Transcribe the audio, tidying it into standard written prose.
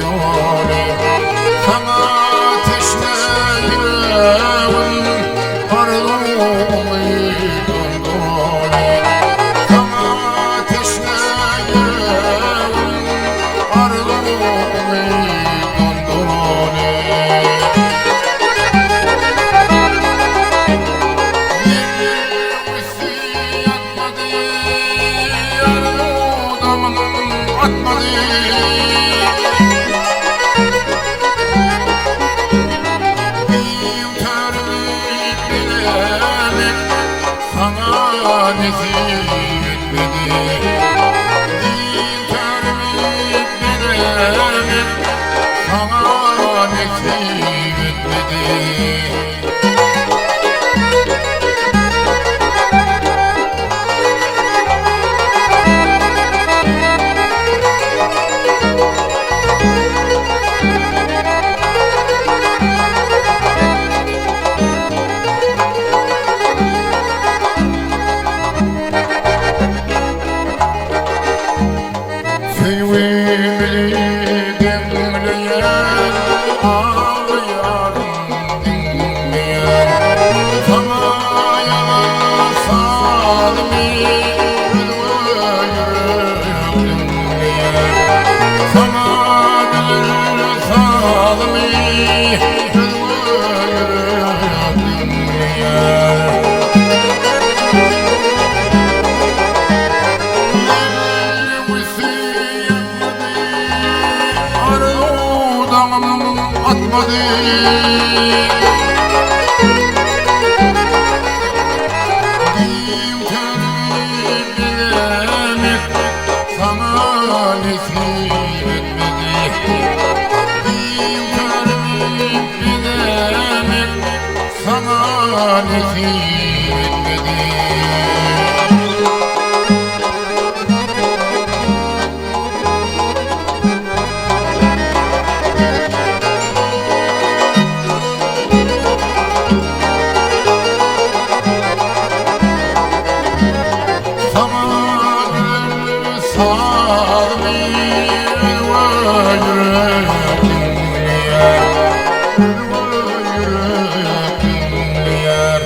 yârim. Sana teşne yüreğim arzumu dondurani. Sana teşne yüreğim arzumu dondurani. Sana nezih etmedi, din terbiye bilemek sana nezih etmedi. Sevimli dinleyen, ağlayan dinleyen, sana yalan salmi, yüreğim dinleyen, sana gönül salmi, yüreğim dinleyen. Atmadı, din terbiye bilemek sana nesip etmedi, din terbiye bilemek sana nesip etmedi. Salmi yüreğim yer, yüreğim yer.